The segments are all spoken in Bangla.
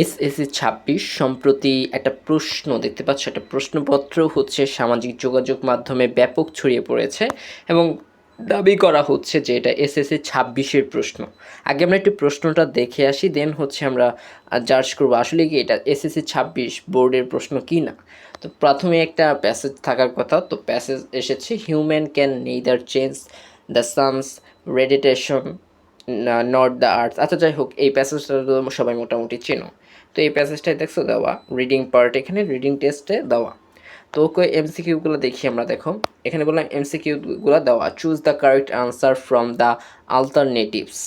এসএসসি ২৬ সম্প্রতি একটা প্রশ্ন দেখতে পাচ্ছ, একটা প্রশ্নপত্র হচ্ছে সামাজিক যোগাযোগ মাধ্যমে ব্যাপক ছড়িয়ে পড়েছে এবং দাবি করা হচ্ছে যে এটা এসএসসি ২৬-এর প্রশ্ন। আগে আমরা একটু প্রশ্নটা দেখে আসি, দেন হচ্ছে আমরা জাজ করবো আসলে কি এটা এসএসসি ২৬ বোর্ডের প্রশ্ন কি না। তো প্রথমে একটা প্যাসেজ থাকার কথা, তো প্যাসেজ এসেছে, human can neither change the sun's radiation not the earth. আচ্ছা যাই হোক, এই প্যাসেজটা তো সবাই মোটামুটি চেনো। তো এই প্যাসেজটাই দেখছো দেওয়া রিডিং পার্ট, এখানে রিডিং টেস্টে দেওয়া। তো ওকে এমসিকিউগুলো দেখি আমরা, দেখো এখানে বললাম এমসিকিউগুলো দেওয়া, choose the correct answer from the আলটারনেটিভস।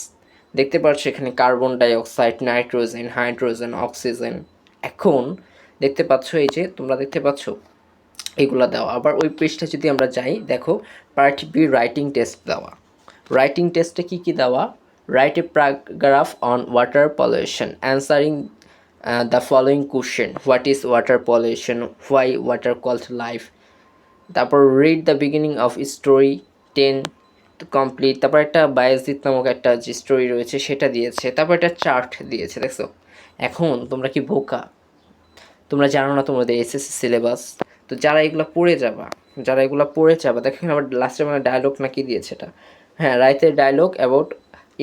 দেখতে পাচ্ছ এখানে carbon dioxide, nitrogen, hydrogen, oxygen. এখন দেখতে পাচ্ছ, এই যে তোমরা দেখতে পাচ্ছ এগুলো দেওয়া। আবার ওই পেজটা যদি আমরা যাই, দেখো পার্ট বি রাইটিং টেস্ট দেওয়া। রাইটিং টেস্টে কী কী দেওয়া, write a paragraph on water pollution answering the following question, what is water pollution, why water called life. তারপর read the beginning of story 10 complete. তারপর একটা বায়াজিদ নামক একটা যে স্টোরি রয়েছে সেটা দিয়েছে, তারপর একটা চার্ট দিয়েছে, দেখছো। এখন তোমরা কি বোকা? তোমরা জানো না তোমাদের এসএসসি সিলেবাস? তো যারা এগুলো পড়ে যাবা, দেখেন আবার লাস্টে মানে ডায়লগ নাকি দিয়েছে এটা, হ্যাঁ, রাইটের ডায়লগ অ্যাবাউট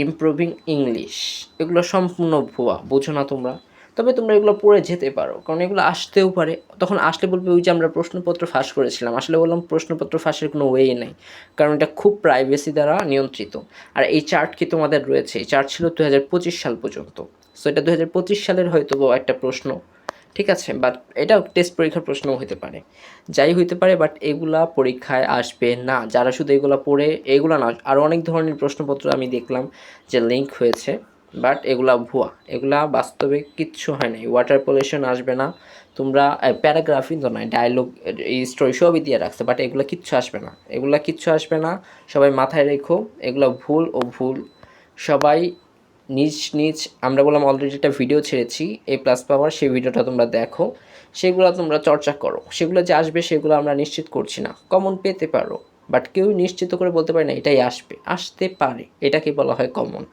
ইমপ্রুভিং ইংলিশ। এগুলো সম্পূর্ণ ভুয়া, বোঝো না তোমরা। তবে তোমরা এগুলো পড়ে যেতে পারো, কারণ এগুলো আসতেও পারে। তখন আসলে বলবে ওই যে আমরা প্রশ্নপত্র ফাঁস করেছিলাম। আসলে বললাম প্রশ্নপত্র ফাঁসের কোনো ওয়ে নেই, কারণ এটা খুব প্রাইভেসি দ্বারা নিয়ন্ত্রিত। আর এই চার্ট কি তোমাদের রয়েছে? এই চার্ট ছিল 2025 সাল পর্যন্ত। সো এটা 2025 সালের হয়তো একটা প্রশ্ন, ঠিক আছে, বাট এটা টেস্ট পরীক্ষার প্রশ্নও হতে পারে, যাই হইতে পারে, বাট এগুলা পরীক্ষায় আসবে না। যারা শুধু এগুলো পড়ে, এগুলো না আরও অনেক ধরনের প্রশ্নপত্র আমি দেখলাম যে লিঙ্ক হয়েছে, বাট এগুলা ভুয়া, এগুলা বাস্তবে কিচ্ছু হয় নাই। ওয়াটার পলিউশন আসবে না, তোমরা প্যারাগ্রাফই তো নয়, ডায়লগ, এই স্টোরি সবই দিয়ে রাখছে, বাট এগুলো কিচ্ছু আসবে না, এগুলা কিচ্ছু আসবে না। সবাই মাথায় রেখো, এগুলো ভুল ও ভুল। সবাই নিজ নিজ, আমরা বললাম অলরেডি একটা ভিডিও ছেড়েছি এ প্লাস পাওয়ার, সেই ভিডিওটা তোমরা দেখো, সেগুলো তোমরা চর্চা করো। সেগুলো যে আসবে সেগুলো আমরা নিশ্চিত করছি না, কমন পেতে পারো, বাট কেউ নিশ্চিত করে বলতে পারে না এটাই আসবে, আসতে পারে, এটাকে বলা হয় কমন।